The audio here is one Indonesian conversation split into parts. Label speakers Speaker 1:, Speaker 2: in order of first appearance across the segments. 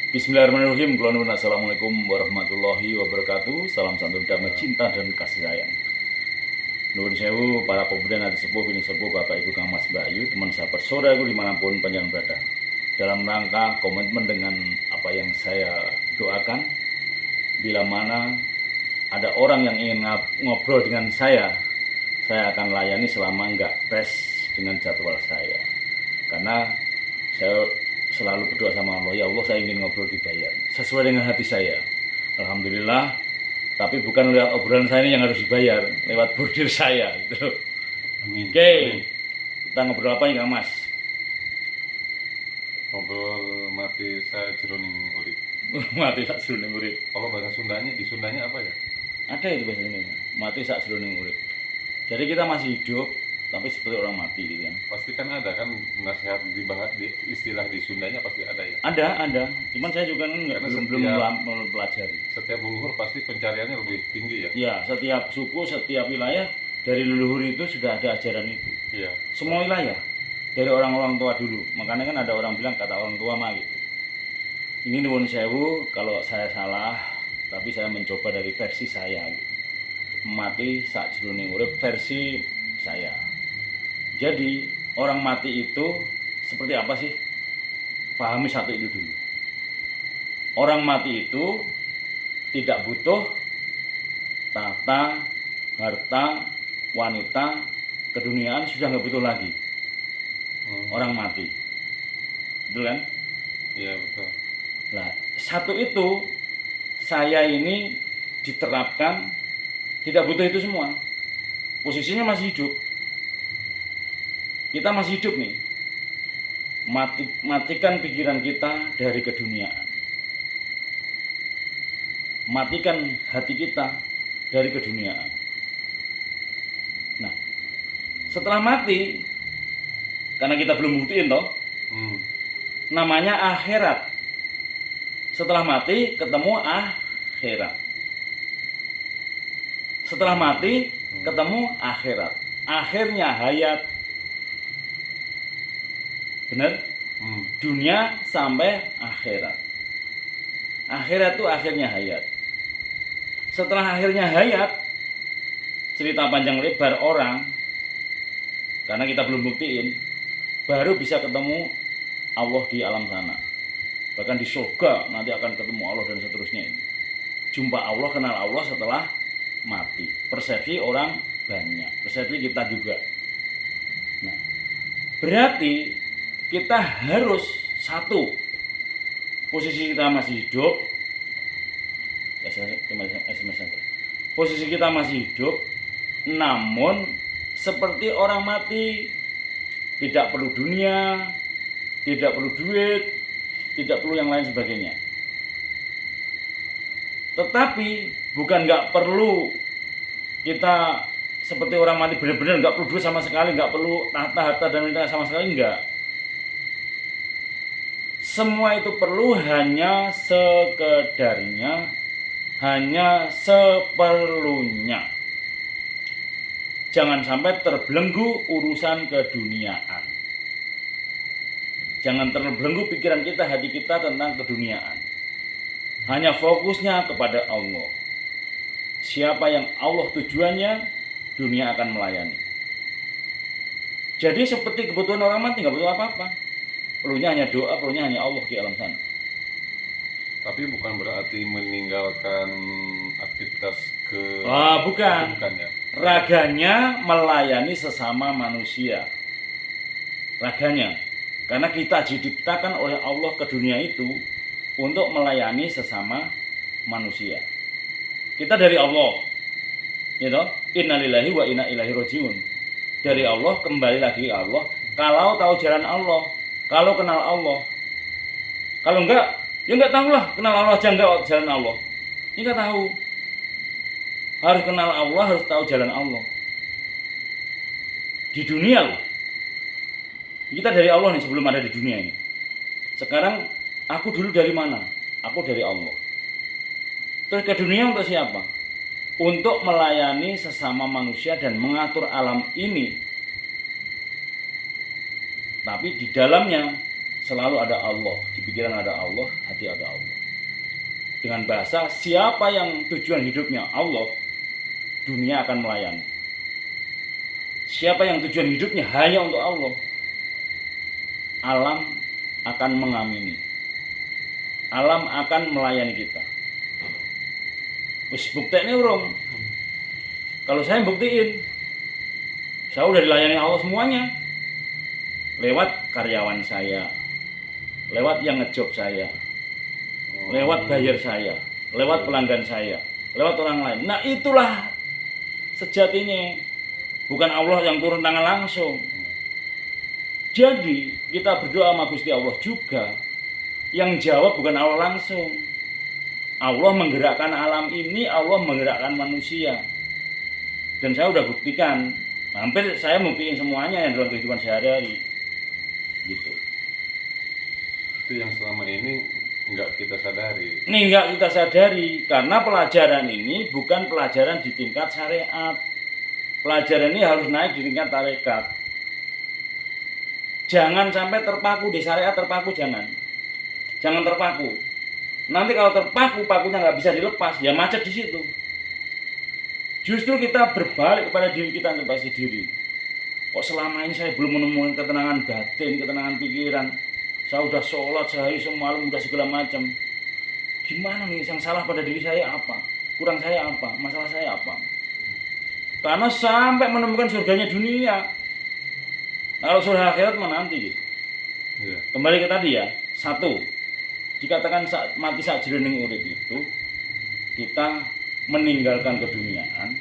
Speaker 1: Bismillahirrahmanirrahim. Assalamualaikum warahmatullahi wabarakatuh. Salam santun damai cinta dan kasih sayang. Nuwun sewu para pemuda nanti sepuh ini sepuh Bapak Ibu Kang Mas Mbak Ayu, teman sahabat saudaraku dimanapun panjenengan berada. Dalam rangka komitmen dengan apa yang saya doakan, bila mana ada orang yang ingin ngobrol dengan saya akan layani selama enggak pres dengan jadwal saya. Karena saya selalu berdoa sama Allah, ya Allah saya ingin ngobrol dibayar sesuai dengan hati saya. Alhamdulillah, tapi bukan lewat obrolan saya ini yang harus dibayar, lewat bordir saya gitu.
Speaker 2: Amin.
Speaker 1: Oke, kita ngobrol apa nih Kang Mas?
Speaker 2: Ngobrol mati saya jeroning urip.
Speaker 1: Mati sak jroning urip.
Speaker 2: Kalau bahasa Sundanya, di Sundanya apa ya?
Speaker 1: Ada itu bahasa Indonesia, mati sak jroning urip. Jadi kita masih hidup tapi seperti orang mati gitu kan.
Speaker 2: Pasti kan ada kan nasihat dibahas di istilah di Sundanya pasti ada ya.
Speaker 1: Ada. Cuman saya juga kan belum mempelajari.
Speaker 2: Setiap leluhur pasti pencariannya lebih tinggi ya.
Speaker 1: Ya, setiap suku, setiap wilayah dari leluhur itu sudah ada ajaran itu.
Speaker 2: Iya.
Speaker 1: Semua wilayah dari orang-orang tua dulu. Makanya kan ada orang bilang kata orang tua mah gitu. Ini nuwun sewu kalau saya salah, tapi saya mencoba dari versi saya gitu. Mati sak jroning urip versi saya. Jadi orang mati itu seperti apa sih? Pahami satu itu dulu. Orang mati itu tidak butuh tahta, harta, wanita, keduniaan, sudah nggak butuh lagi. Orang mati, betul kan?
Speaker 2: Iya betul.
Speaker 1: Nah, satu itu saya ini diterapkan tidak butuh itu semua. Posisinya masih hidup. Kita masih hidup nih. Matikan pikiran kita dari keduniaan. Matikan hati kita dari keduniaan. Nah, setelah mati, karena kita belum buktiin toh, namanya akhirat. Setelah mati ketemu akhirat. Setelah mati ketemu akhirat. Akhirnya hayat. Benar? Dunia sampai akhirat. Akhirat itu akhirnya hayat. Setelah akhirnya hayat, cerita panjang lebar orang, karena kita belum buktiin, baru bisa ketemu Allah di alam sana. Bahkan di surga nanti akan ketemu Allah dan seterusnya ini. Jumpa Allah, kenal Allah setelah mati. Persepsi orang banyak, persepsi kita juga. Nah, berarti kita harus satu, posisi kita masih hidup. Posisi kita masih hidup, namun seperti orang mati, tidak perlu dunia, tidak perlu duit, tidak perlu yang lain sebagainya. Tetapi bukan nggak perlu kita seperti orang mati benar-benar nggak perlu duit sama sekali, nggak perlu tahta, harta dan wanita sama sekali, enggak. Semua itu perlu, hanya sekedarnya, hanya seperlunya. Jangan sampai terbelenggu urusan keduniaan. Jangan terbelenggu pikiran kita, hati kita tentang keduniaan. Hanya fokusnya kepada Allah. Siapa yang Allah tujuannya, dunia akan melayani. Jadi seperti kebutuhan orang mati, nggak butuh apa-apa. Perlunya hanya doa, perlunya hanya Allah di alam sana.
Speaker 2: Tapi bukan berarti meninggalkan aktivitas
Speaker 1: Bukan.
Speaker 2: Bukan ya.
Speaker 1: Raganya melayani sesama manusia. Raganya. Karena kita diciptakan oleh Allah ke dunia itu untuk melayani sesama manusia. Kita dari Allah. You know? Innalillahi wa inna ilaihi rajiun. Dari Allah kembali lagi ke Allah. Kalau tahu jalan Allah, kalau kenal Allah. Kalau enggak, ya enggak tahu lah, kenal Allah aja enggak jalan Allah. Ini enggak tahu. Harus kenal Allah, harus tahu jalan Allah. Di dunia loh. Kita dari Allah nih sebelum ada di dunia ini. Sekarang aku dulu dari mana? Aku dari Allah. Terus ke dunia untuk siapa? Untuk melayani sesama manusia dan mengatur alam ini. Tapi di dalamnya selalu ada Allah, di pikiran ada Allah, hati ada Allah. Dengan bahasa siapa yang tujuan hidupnya Allah, dunia akan melayani. Siapa yang tujuan hidupnya hanya untuk Allah, alam akan mengamini. Alam akan melayani kita. Wis buktekne urung. Kalau saya buktiin, saya udah dilayani Allah semuanya. Lewat karyawan saya, lewat yang ngejob saya, lewat buyer saya, lewat pelanggan saya, lewat orang lain. Nah itulah sejatinya. Bukan Allah yang turun tangan langsung. Jadi kita berdoa sama Gusti Allah juga. Yang jawab bukan Allah langsung. Allah menggerakkan alam ini, Allah menggerakkan manusia. Dan saya udah buktikan, hampir saya buktiin semuanya yang dalam kehidupan sehari-hari. Gitu.
Speaker 2: Itu yang selama ini nggak kita sadari.
Speaker 1: Ini nggak kita sadari, karena pelajaran ini bukan pelajaran di tingkat syariat. Pelajaran ini harus naik di tingkat tarekat. Jangan sampai terpaku di syariat, terpaku jangan. Jangan terpaku. Nanti kalau terpaku, pakunya nggak bisa dilepas, ya macet di situ. Justru kita berbalik kepada diri kita untuk sendiri. Kok selama ini saya belum menemukan ketenangan batin, ketenangan pikiran. Saya udah sholat sehari semalam, udah segala macam. Gimana nih, yang salah pada diri saya apa? Kurang saya apa? Masalah saya apa? Karena sampai menemukan surganya dunia. Nah, kalau surga akhirat mana nanti gitu.
Speaker 2: Ya.
Speaker 1: Kembali ke tadi ya, satu, dikatakan saat mati saat jroning urip itu kita meninggalkan keduniaan,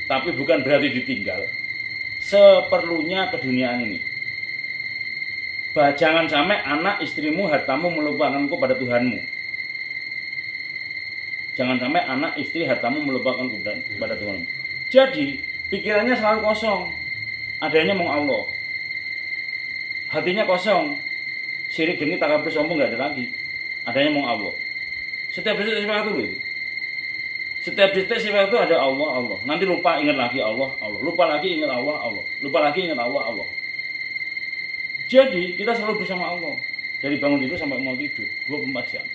Speaker 1: tapi bukan berarti ditinggal. Seperlunya keduniaan ini. Jangan sampai anak, istrimu, hartamu melupakan engkau pada Tuhanmu. Jangan sampai anak, istri, hartamu melupakan kepada Tuhanmu. Jadi pikirannya selalu kosong. Adanya mau Allah. Hatinya kosong. Syirik, dengki, takabur, sombong nggak ada lagi. Adanya mau Allah. Setiap detik sifat itu. Setiap detik sifat itu ada Allah, Allah. Nanti lupa ingat lagi Allah, Allah. Lupa lagi ingat Allah, Allah. Lupa lagi ingat Allah, Allah. Jadi kita selalu bersama Allah. Dari bangun tidur sampai mau tidur 24 jam.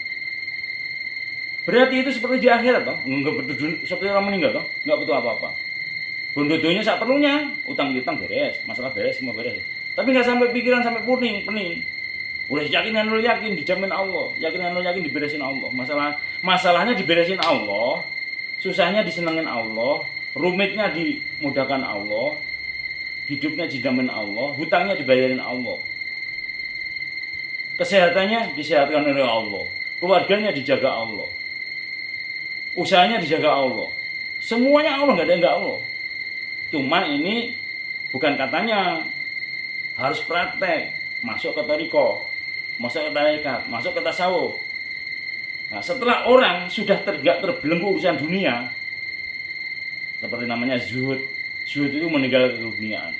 Speaker 1: Berarti itu seperti di akhirat toh, enggak betul seperti orang meninggal toh, enggak butuh apa-apa. Bondodonya sak perlunya, utang-utang beres, masalah beres, semua beres. Tapi enggak sampai pikiran sampai pening. Udah yakin anu yakin dijamin Allah, yakin anu yakin diberesin Allah. Masalahnya diberesin Allah, susahnya disenengin Allah, rumitnya dimudahkan Allah, hidupnya dijamin Allah, hutangnya dibayarin Allah. Kesehatannya disehatkan oleh Allah, keluarganya dijaga Allah. Usahanya dijaga Allah. Semuanya Allah, enggak ada enggak Allah. Cuma ini bukan katanya harus praktek, masuk ke thariqah, masuk ke tarekat, masuk ke tasawuf. Nah, setelah orang sudah tidak terbelenggu urusan dunia, seperti namanya zuhud. Zuhud itu meninggalkan keduniaan.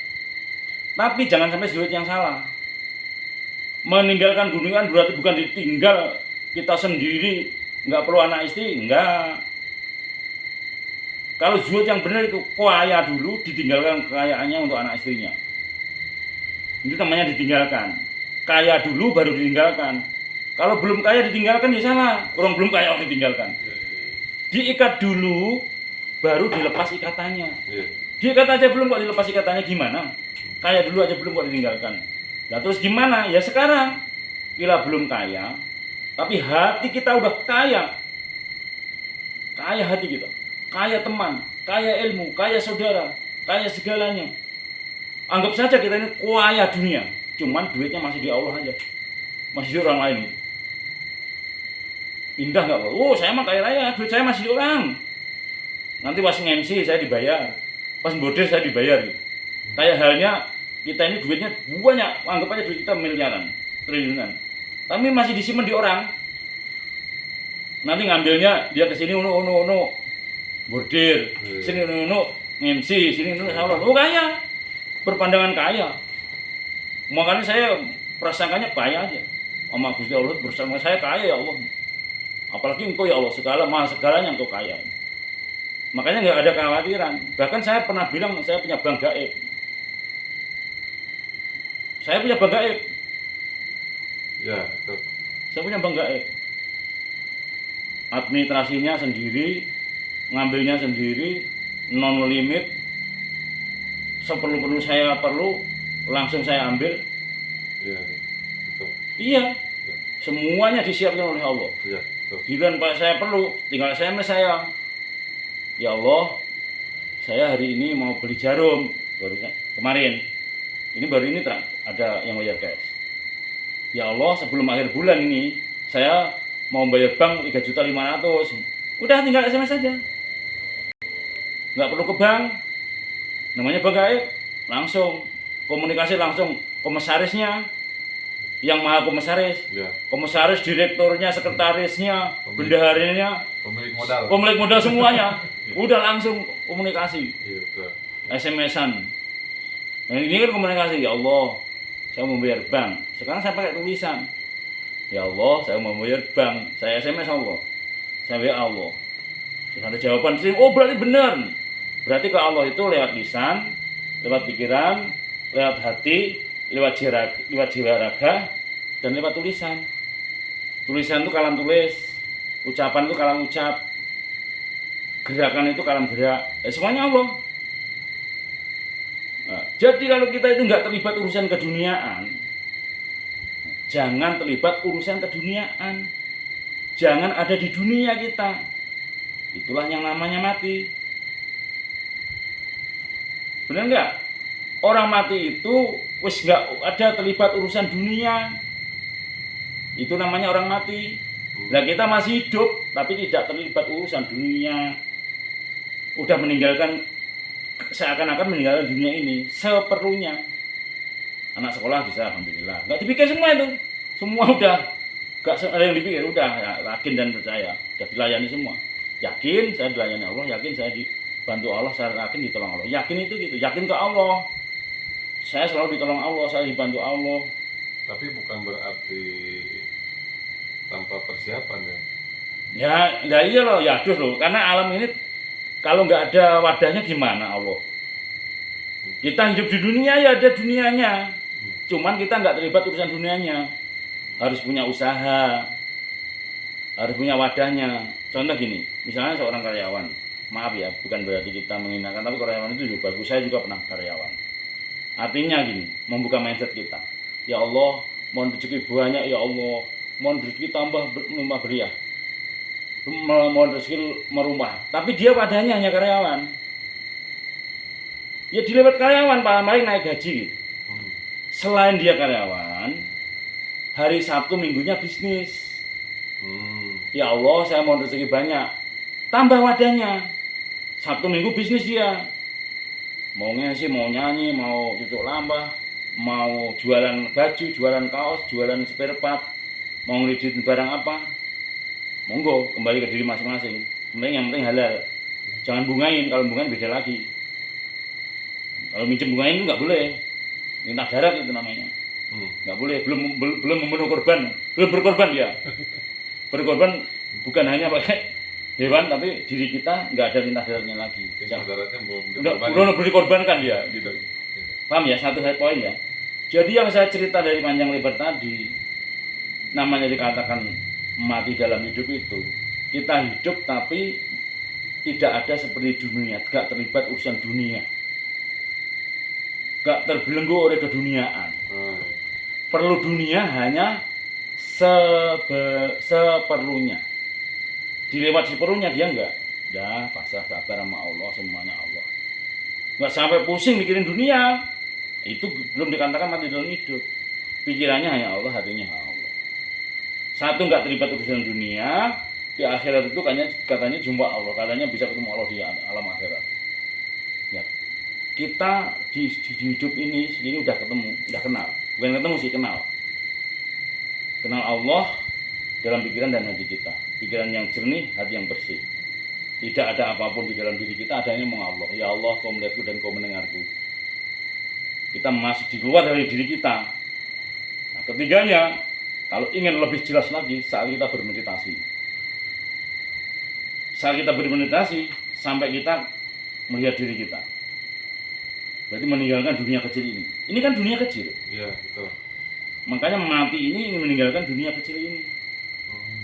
Speaker 1: Tapi jangan sampai zuhud yang salah. Meninggalkan keduniaan berarti bukan ditinggal kita sendiri, nggak perlu anak istri, enggak. Kalau zuhud yang benar itu kaya dulu, ditinggalkan kekayaannya untuk anak istrinya. Itu namanya ditinggalkan. Kaya dulu baru ditinggalkan. Kalau belum kaya ditinggalkan ya salah. Orang belum kaya ditinggalkan. Diikat dulu baru dilepas ikatannya. Diikat aja belum kok dilepas ikatannya gimana? Kaya dulu aja belum kok ditinggalkan. Nah terus gimana? Ya sekarang kita belum kaya, tapi hati kita udah kaya. Kaya hati kita. Kaya teman, kaya ilmu, kaya saudara, kaya segalanya. Anggap saja kita ini kaya dunia, cuman duitnya masih di Allah aja, masih di orang lain. Indah nggak? Oh saya mah kaya raya, duit saya masih di orang. Nanti pas nge-MC saya dibayar, pas model saya dibayar. Kayak halnya kita ini duitnya banyak, anggap aja duit kita miliaran, triliunan, tapi masih disimpan di orang. Nanti ngambilnya dia kesini uno. Bordir, sini nunuk, MC, sini nunuk salon. Oh kaya, berpandangan kaya. Makanya saya prasangkanya kaya aja. Sama Gusti Allah bersama saya kaya ya Allah. Apalagi engkau ya Allah, segalanya engkau kaya. Makanya nggak ada kekhawatiran. Bahkan saya pernah bilang saya punya bank gaib. Saya punya bank gaib.
Speaker 2: Ya, betul.
Speaker 1: Saya punya bank gaib. Administrasinya sendiri, ngambilnya sendiri, non limit. Seperlu-perlu saya perlu, langsung saya ambil.
Speaker 2: Ya, betul.
Speaker 1: Iya, semuanya disiapkan oleh Allah.
Speaker 2: Ya, betul.
Speaker 1: Giliran Pak saya perlu, tinggal SMS saya. Ya Allah, saya hari ini mau beli jarum. Kemarin, baru ini ada yang bayar cash. Ya Allah, sebelum akhir bulan ini, saya mau bayar bank 3.500.000. Udah tinggal SMS saja. Nggak perlu ke bank. Namanya bank gaib. Langsung, komunikasi langsung. Komisarisnya, yang maha komisaris.
Speaker 2: Ya.
Speaker 1: Komisaris, direkturnya, sekretarisnya, bendaharanya,
Speaker 2: Pemilik modal.
Speaker 1: Semuanya. Udah langsung komunikasi.
Speaker 2: Iya, betul.
Speaker 1: SMS-an. Nah ini kan komunikasi, ya Allah, saya mau bayar bank. Sekarang saya pakai tulisan. Ya Allah, saya mau bayar bank. Saya SMS Allah. Saya WA Allah. Terus ada jawaban, oh berarti benar. Berarti ke Allah itu lewat lisan, lewat pikiran, lewat hati, lewat jiwa raga, dan lewat tulisan. Tulisan itu kalam tulis, ucapan itu kalam ucap, gerakan itu kalam gerak. Semuanya Allah. Nah, jadi kalau kita itu nggak terlibat urusan keduniaan, jangan terlibat urusan keduniaan, jangan ada di dunia kita. Itulah yang namanya mati. Benar nggak? Orang mati itu wis nggak ada terlibat urusan dunia. Itu namanya orang mati. Nah kita masih hidup tapi tidak terlibat urusan dunia. Udah meninggalkan, seakan-akan meninggalkan dunia ini seperlunya. Anak sekolah bisa, alhamdulillah. Nggak dipikir semua itu. Semua udah, nggak ada yang dipikir. Udah ya, yakin dan percaya. Udah dilayani semua. Yakin saya dilayani Allah. Yakin saya dibantu Allah. Saya yakin ditolong Allah. Yakin itu gitu. Yakin ke Allah. Saya selalu ditolong Allah. Saya dibantu Allah.
Speaker 2: Tapi bukan berarti tanpa persiapan ya.
Speaker 1: Ya, nah iya loh. Ya aduh loh. Karena alam ini kalau nggak ada wadahnya gimana Allah? Kita hidup di dunia ya ada dunianya. Cuman kita nggak terlibat urusan dunianya. Harus punya usaha. Harus punya wadahnya. Contoh gini, misalnya seorang karyawan. Maaf ya, bukan berarti kita menghinakan, tapi karyawan itu juga bagus. Saya juga pernah karyawan. Artinya gini, membuka mindset kita. Ya Allah, mohon rezeki banyak ya Allah. Mohon rezeki tambah beriah. Mohon rezeki merumah, tapi dia padanya hanya karyawan. Ya dilewat karyawan, paling naik gaji. Selain dia karyawan, hari Sabtu minggunya bisnis. Ya Allah, saya mohon rezeki banyak. Tambah wadahnya. Sabtu minggu bisnis dia. Mau ngasih, mau nyanyi, mau cucuk lambah, mau jualan baju, jualan kaos, jualan spare part, mau ngeliditin barang apa. Monggo, kembali ke diri masing-masing. Yang penting halal. Jangan bungain, kalau bungain beda lagi. Kalau minjem bungain itu nggak boleh. Minta darat itu namanya. Nggak boleh, belum membunuh korban, belum berkorban dia. Berkorban bukan hanya pakai hewan, tapi diri kita nggak ada minta daratnya lagi.
Speaker 2: Daratnya
Speaker 1: belum berkorbankan dia, gitu. Paham ya? Satu poin ya. Jadi yang saya cerita dari panjang lebar tadi, namanya dikatakan mati dalam hidup itu, kita hidup tapi tidak ada seperti dunia, gak terlibat urusan dunia, gak terbelenggu oleh keduniaan. Perlu dunia hanya seperlunya. Dilewat seperlunya dia enggak. Ya pasrah sabar sama Allah, semuanya Allah. Enggak sampai pusing mikirin dunia. Itu belum dikatakan mati dalam hidup. Pikirannya hanya Allah, hatinya Allah. Satu nggak terlibat urusan dunia, di akhirat itu katanya jumpa Allah, katanya bisa ketemu Allah di alam akhirat. Ya, kita di hidup ini segini udah ketemu, udah kenal, bukan ketemu sih kenal Allah dalam pikiran dan hati kita, pikiran yang jernih, hati yang bersih. Tidak ada apapun di dalam diri kita, adanya mau Allah. Ya Allah, kau melihatku dan kau mendengarku. Kita masih di luar dari diri kita. Nah, ketiganya, kalau ingin lebih jelas lagi, saat kita bermeditasi. Saat kita bermeditasi, sampai kita melihat diri kita. Berarti meninggalkan dunia kecil ini. Ini kan dunia kecil.
Speaker 2: Iya, betul.
Speaker 1: Makanya mati ini ingin meninggalkan dunia kecil ini.
Speaker 2: Hmm.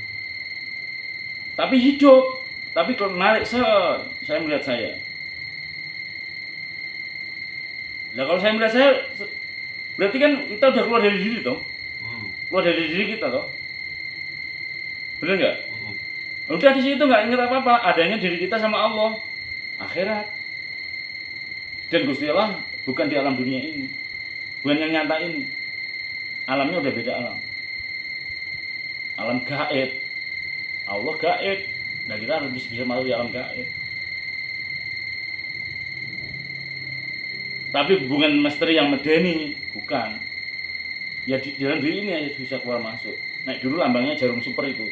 Speaker 1: Tapi hidup. Tapi kalau narik saya melihat saya. Nah kalau saya melihat saya, berarti kan kita udah keluar dari diri toh.
Speaker 2: Hmm.
Speaker 1: Keluar dari diri kita toh. Bener nggak?
Speaker 2: Hmm.
Speaker 1: Udah di situ nggak ingat apa-apa. Adanya diri kita sama Allah. Akhirat. Dan Gusti Allah bukan di alam dunia ini. Bukan yang nyata ini. Alamnya udah beda alam. Alam gaib. Allah gaib. Nah kita harus bisa masuk di alam gaib. Tapi hubungan misteri yang medeni, bukan. Ya di dalam diri ini aja bisa keluar masuk. Nah dulu lambangnya jarum super itu.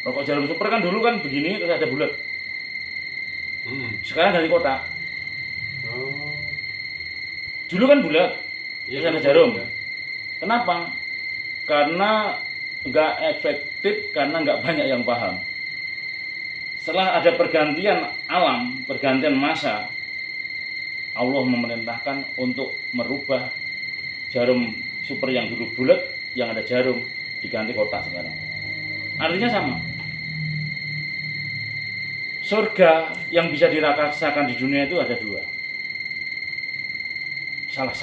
Speaker 1: Rokok jarum super kan dulu kan begini terus ada bulat.
Speaker 2: Hmm.
Speaker 1: Sekarang dari kotak.
Speaker 2: Oh.
Speaker 1: Dulu kan bulat,
Speaker 2: Iya,
Speaker 1: terus ada
Speaker 2: betul,
Speaker 1: jarum.
Speaker 2: ya.
Speaker 1: Kenapa? Karena nggak efektif, karena nggak banyak yang paham. Setelah ada pergantian alam, pergantian masa, Allah memerintahkan untuk merubah jarum super yang dulu bulat, yang ada jarum, diganti kotak sekarang. Artinya sama. Surga yang bisa dirasakan di dunia itu ada dua. Salah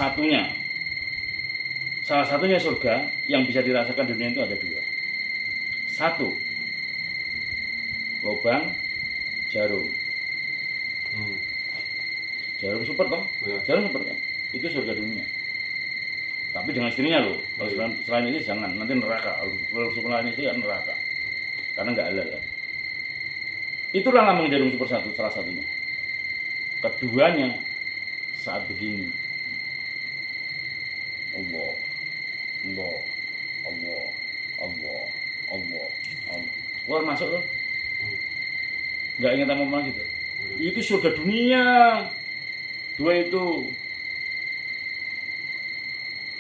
Speaker 1: satunya surga yang bisa dirasakan di dunia itu ada dua. Satu, lubang jarum.
Speaker 2: Hmm.
Speaker 1: Jarum super toh?
Speaker 2: Ya.
Speaker 1: Jarum super kan? Itu surga dunia. Tapi dengan istrinya loh. Kalau selain itu jangan, nanti neraka. Kalau selain itu ya neraka. Karena nggak halal kan. Itulah lambang jarum super satu, salah satunya. Keduanya saat begini. Allah, Allah, Allah, Allah, Allah, Allah. Keluar masuk loh. Nggak ingat apa gitu. Itu surga dunia. Dua itu.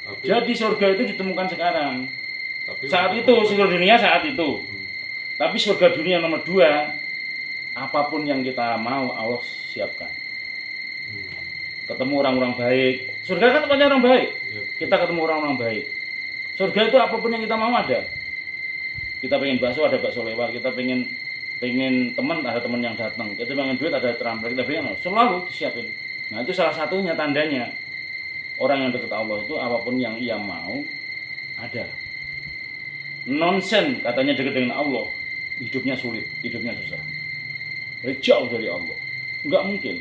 Speaker 2: Tapi,
Speaker 1: Jadi surga itu ditemukan sekarang.
Speaker 2: tapi
Speaker 1: Saat itu surga dunia saat itu. Tapi surga dunia nomor 2, apapun yang kita mau Allah siapkan. Ketemu orang-orang baik. Surga kan tempatnya orang baik.
Speaker 2: Ya.
Speaker 1: Kita ketemu orang-orang baik. Surga itu apapun yang kita mau ada. Kita pengen bakso ada bakso lewat. Kita pengen teman ada teman yang datang. Kita pengen duit ada transfer. Kita pengen selalu disiapin. Nah itu salah satunya tandanya orang yang dekat Allah itu apapun yang ia mau ada. Nonsen katanya dekat dengan Allah, hidupnya sulit, hidupnya susah. Jauh dari Allah, nggak mungkin.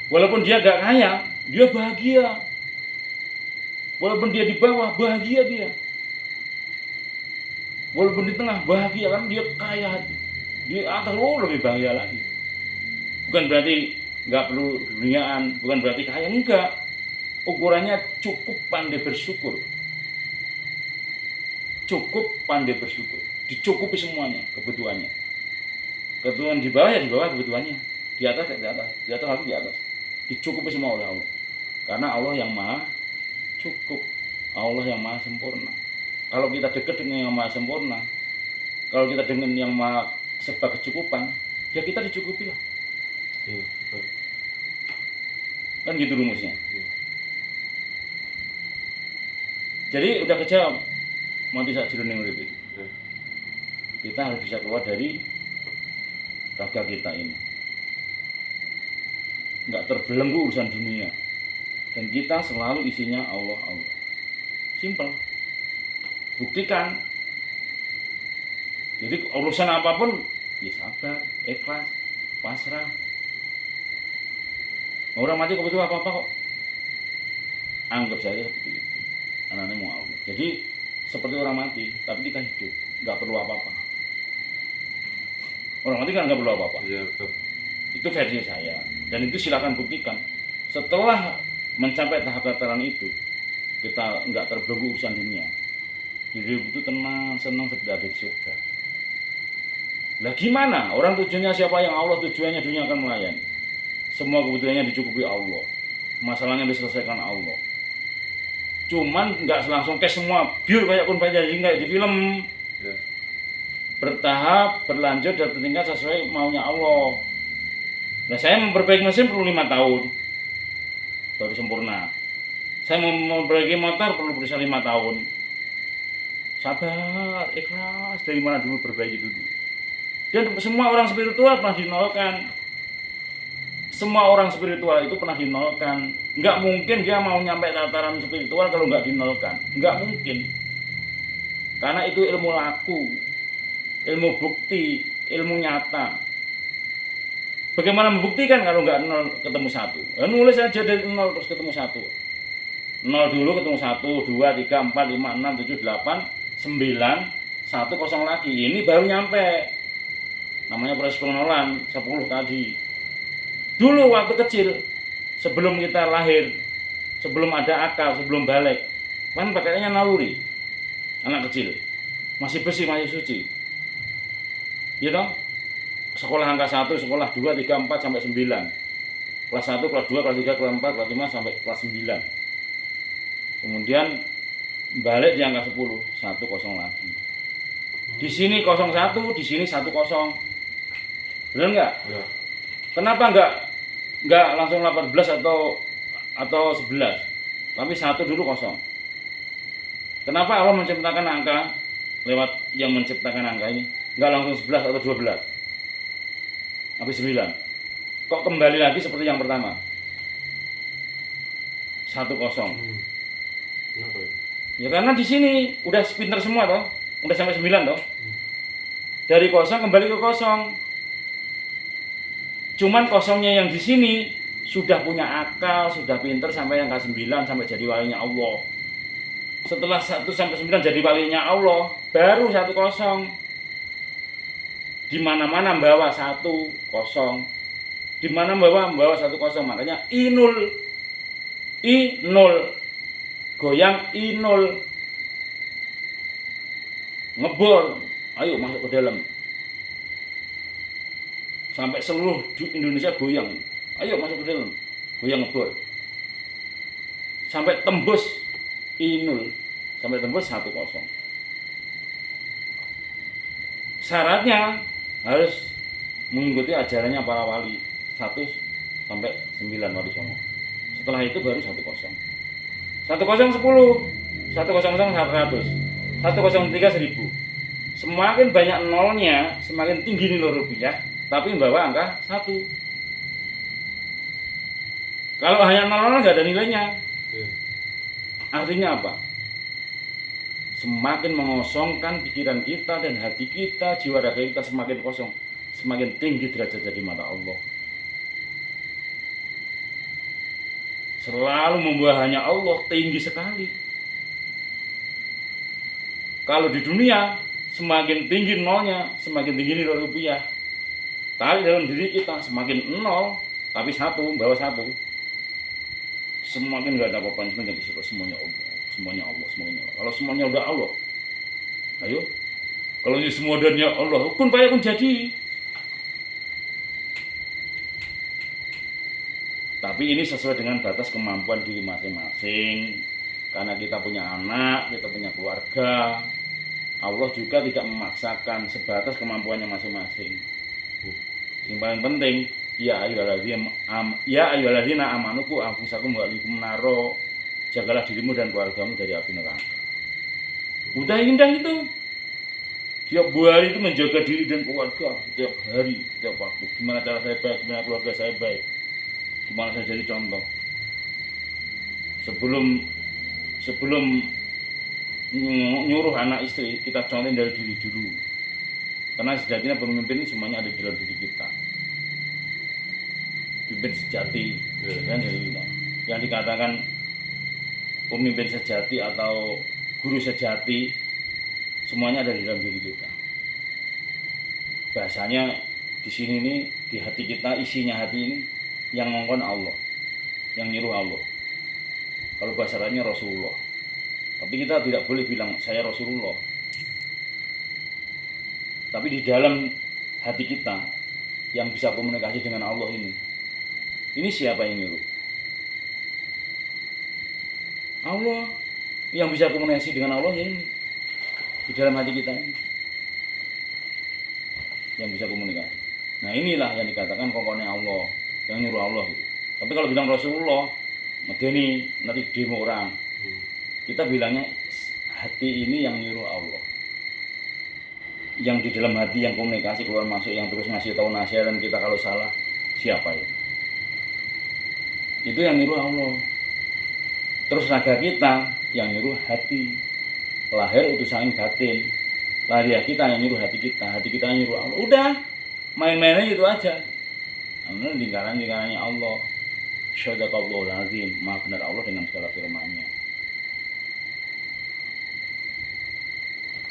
Speaker 1: Walaupun dia gak kaya, dia bahagia. Walaupun dia di bawah, bahagia dia. Walaupun di tengah, bahagia kan dia kaya hati. Di atas lebih bahagia lagi. Bukan berarti nggak perlu duniaan, bukan berarti kaya, enggak. Ukurannya cukup pandai bersyukur. Cukup pandai bersyukur. Dicukupi semuanya kebutuhannya. Kebutuhan di bawah ya di bawah kebutuhannya. Di atas ya di atas. Di atas lagi di atas. Dicukupi semua oleh Allah. Karena Allah yang maha cukup. Allah yang maha sempurna. Kalau kita dekat dengan yang maha sempurna, kalau kita dengan yang maha serba kecukupan, ya kita dicukupi lah.
Speaker 2: Iya, betul.
Speaker 1: Kan gitu rumusnya.
Speaker 2: Iya.
Speaker 1: Jadi udah kejawab. Mau tidak jroning urip itu.
Speaker 2: Ya.
Speaker 1: Kita harus bisa keluar dari raga kita ini. Nggak terbelenggu urusan dunia. Dan kita selalu isinya Allah, Allah. Simpel. Buktikan. Jadi urusan apapun, ya sabar, ikhlas, pasrah. Orang mati kok butuh apa-apa kok. Anggap saja seperti itu. Anaknya mau Allah. Jadi seperti orang mati, tapi kita hidup, nggak perlu apa-apa. Orang mati kan nggak perlu apa-apa.
Speaker 2: Iya, betul.
Speaker 1: Itu versi saya. Dan itu silakan buktikan. Setelah mencapai tahap tataran itu, kita nggak terbelenggu urusan dunia. Hidup itu tenang, senang seperti ada di surga. Lah gimana? Orang tujuannya siapa yang Allah tujuannya dunia akan melayani. Semua kebutuhannya dicukupi Allah. Masalahnya diselesaikan Allah. Cuman nggak langsung cash semua, biar kayak kun jadi kayak di film.
Speaker 2: Ya.
Speaker 1: Bertahap, berlanjut dan bertingkat sesuai maunya Allah. Nah saya memperbaiki mesin perlu 5 tahun baru sempurna. Saya mau memperbaiki motor perlu berusaha 5 tahun. Sabar, ikhlas, dari mana dulu perbaiki dulu. Dan semua orang spiritual pernah dinolkan. Semua orang spiritual itu pernah dinolkan. Nggak mungkin dia mau nyampe tataran spiritual kalau nggak dinolkan. Nggak mungkin. Karena itu ilmu laku, ilmu bukti, ilmu nyata. Bagaimana membuktikan kalau nggak 0 ketemu 1? Ya, nulis aja dari 0 terus ketemu 1. 0 dulu ketemu 1, 2, 3, 4, 5, 6, 7, 8, 9, 1, 0 lagi. Ini baru nyampe. Namanya proses pengenalan 10 tadi. Dulu waktu kecil, sebelum kita lahir, sebelum ada akal, sebelum balik, kan pakainya naluri. Anak kecil, masih bersih, masih suci. Ya toh? Sekolah angka 1, sekolah 2, 3, 4, sampai 9. Kelas 1, kelas 2, kelas 3, kelas 4, kelas 5, sampai kelas 9. Kemudian balik di angka 10, 1, 0 lagi. Di sini 01, di sini 10. Benar nggak?
Speaker 2: Ya.
Speaker 1: Kenapa nggak langsung 18 atau 11, tapi 1 dulu 0. Kenapa Allah menciptakan angka lewat yang menciptakan angka ini nggak langsung 11 atau 12, tapi 9? Kok kembali lagi seperti yang pertama? 10.
Speaker 2: Kenapa ya?
Speaker 1: Ya karena di sini udah pinter semua toh, udah sampai 9 toh. Dari 0 kembali ke 0. Cuman kosongnya yang di sini sudah punya akal, sudah pinter sampai yang ke 9 sampai jadi walinya Allah. Setelah 1 sampai 9 jadi walinya Allah, baru 10. Di mana-mana membawa 10. Di mana membawa 10. Makanya I0. Goyang I0. Ngebor, ayo masuk ke dalam. Sampai seluruh Indonesia goyang. Ayo masuk ke dalam. Goyang ngebor. Sampai tembus I0. Sampai tembus 10. Syaratnya harus mengikuti ajarannya para wali 1 sampai 9 wali songo. Setelah itu baru 10. 10 10, 100, 103 1000. Semakin banyak nolnya, semakin tinggi nilai rupiah, tapi membawa angka 1. Kalau hanya 0 nggak ada nilainya. Artinya apa? Semakin mengosongkan pikiran kita dan hati kita, jiwa raga kita semakin kosong, semakin tinggi derajat di mata Allah. Selalu membawa hanya Allah, tinggi sekali. Kalau di dunia semakin tinggi nolnya, semakin tinggi nilai rupiah. Tarik dalam diri kita semakin 0, tapi 1, bawa 1. Semakin nggak ada apa-apa, semuanya Allah, semuanya Allah, semuanya Allah. Kalau semuanya udah Allah, ayo. Kalau ini semua dannya Allah, kun payah kun jadi. Tapi ini sesuai dengan batas kemampuan diri masing-masing. Karena kita punya anak, kita punya keluarga. Allah juga tidak memaksakan, sebatas kemampuannya masing-masing. Yang paling penting, ya ayyuhalladzina amanu qu anfusakum wa ahlikum naro. Jagalah dirimu dan keluargamu dari api neraka. Udah indah itu. Tiap hari itu menjaga diri dan keluarga, setiap hari, setiap waktu. Gimana cara saya baik, gimana keluarga saya baik, gimana saya jadi contoh. Sebelum nyuruh anak istri, kita contohin dari diri dulu. Karena sejatinya pemimpin ini semuanya ada di dalam diri kita. Pemimpin sejati, dan yang dikatakan pemimpin sejati atau guru sejati, semuanya ada di dalam diri kita. Bahasanya di sini nih, di hati kita, isinya hati ini yang ngongkon Allah, yang nyuruh Allah. Kalau bahasa lainnya Rasulullah. Tapi kita tidak boleh bilang saya Rasulullah. Tapi di dalam hati kita yang bisa komunikasi dengan Allah ini siapa yang nyuruh? Allah. Yang bisa komunikasi dengan Allah ya ini. Di dalam hati kita ini yang bisa komunikasi. Nah inilah yang dikatakan kokonnya Allah, yang nyuruh Allah gitu. Tapi kalau bilang Rasulullah, medeni nanti demo orang. Kita bilangnya hati ini yang nyuruh Allah. Yang di dalam hati yang komunikasi keluar masuk, yang terus ngasih tahu nasihat dan kita kalau salah, siapa ya? Itu yang nyuruh Allah. Terus raga kita yang nyuruh hati. Lahir utusan batin. Lahir kita yang nyuruh hati kita yang nyuruh Allah. Udah, main-mainnya itu aja. Karena lingkaran-lingkarannya Allah. Syadaqallahul azim, maha benar Allah dengan segala firman-Nya.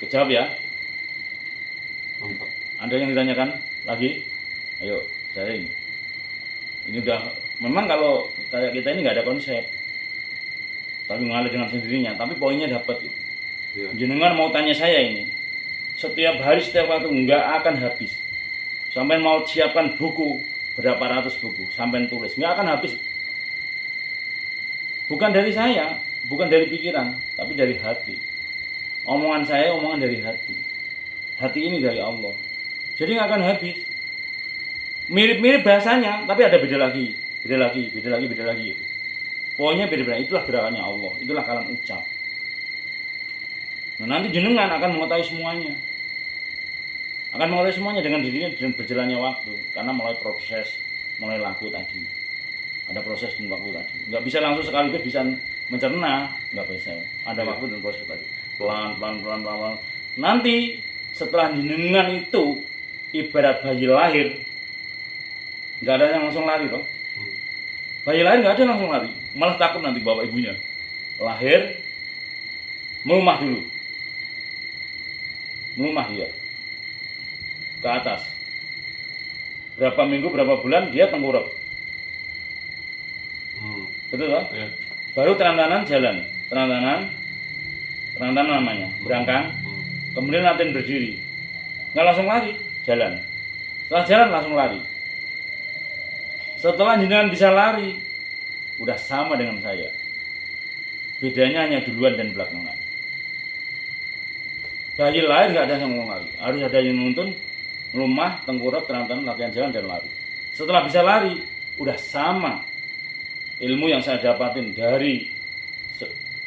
Speaker 1: Kejawab ya?
Speaker 2: Mantap.
Speaker 1: Ada yang ditanyakan lagi? Ayo, sharing. Ini udah, memang kalau kayak kita ini nggak ada konsep, tapi mengalir dengan sendirinya. Tapi poinnya dapat.
Speaker 2: Ya.
Speaker 1: Jenengan mau tanya saya ini, setiap hari setiap waktu nggak akan habis. Sampai mau siapkan buku berapa ratus buku, sampai tulis nggak akan habis. Bukan dari saya, bukan dari pikiran, tapi dari hati. Omongan saya, omongan dari hati. Hati ini dari Allah. Jadi nggak akan habis. Mirip-mirip bahasanya, tapi ada beda lagi. Gitu. Pokoknya beda-beda. Itulah gerakannya Allah. Itulah kalam ucap. Nah, nanti jenengan akan mengetahui semuanya. Akan mengetahui semuanya dengan dirinya dan berjalannya waktu. Karena mulai proses, mulai laku tadi. Ada proses dan waktu tadi. Nggak bisa langsung sekaligus bisa mencerna. Nggak bisa. Ada waktu dan proses tadi. Pelan. Nanti setelah jenengan itu ibarat bayi lahir, nggak ada yang langsung lari toh. Bayi lahir nggak ada langsung lari, malah takut nanti bapak ibunya. Lahir, melumah dulu, melumah dia ke atas. Berapa minggu, berapa bulan dia tengkurap, betul toh?
Speaker 2: Ya.
Speaker 1: Baru terantanan jalan, terantanan namanya, berangkang. Kemudian latihan berdiri, nggak langsung lari, jalan. Setelah jalan langsung lari. Setelah jenengan bisa lari, udah sama dengan saya. Bedanya hanya duluan dan belakangan. Bayi lahir nggak ada yang mau lari, harus ada yang nuntun, rumah, tengkurap, terantanan, latihan jalan dan lari. Setelah bisa lari, udah sama ilmu yang saya dapatin dari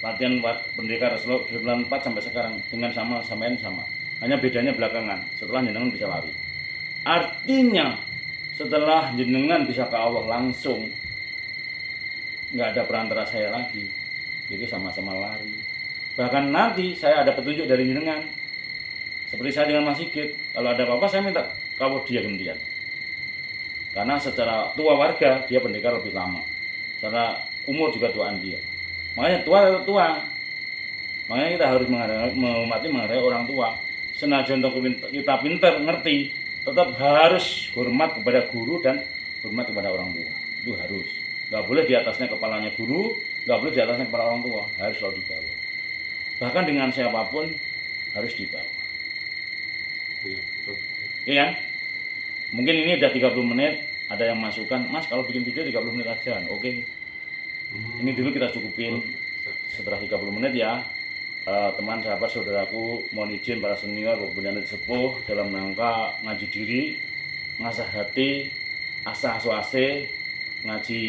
Speaker 1: latihan pendekar Rasulullah 94 sampai sekarang dengan sama. Hanya bedanya belakangan setelah jenengan bisa lari. Artinya setelah jenengan bisa ke Allah langsung, nggak ada perantara saya lagi. Jadi sama-sama lari. Bahkan nanti saya ada petunjuk dari jenengan. Seperti saya dengan Mas Sigit, kalau ada apa-apa saya minta kawul dia gantian. Karena secara tua warga dia pendekar lebih lama. Secara umur juga tuaan dia. Makanya tua. Makanya kita harus menghargai orang tua. Senajan kita pintar, ngerti, tetap harus hormat kepada guru dan hormat kepada orang tua. Itu harus. Nggak boleh di atasnya kepalanya guru, nggak boleh di atasnya kepala orang tua. Harus selalu di bawah. Bahkan dengan siapapun harus di bawah.
Speaker 2: Iya, betul.
Speaker 1: Iya kan? Mungkin ini udah 30 menit. Ada yang masukkan, Mas kalau bikin video 30 menit aja. Oke. Ini dulu kita cukupin. Setelah 30 menit ya, teman, sahabat, saudaraku, mohon izin para senior, pembinaan sepuh dalam rangka ngaji diri, ngasah hati, asah suase, ngaji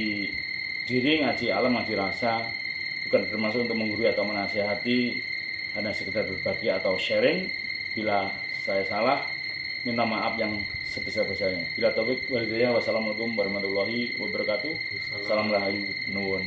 Speaker 1: diri, ngaji alam, ngaji rasa, bukan bermaksud untuk menggurui atau menasihati, hanya sekedar berbagi atau sharing. Bila saya salah, minta maaf yang sebesar-besarnya. Bila taufik wal hidayah, wassalamualaikum warahmatullahi wabarakatuh. Salam rahayu, nuwun.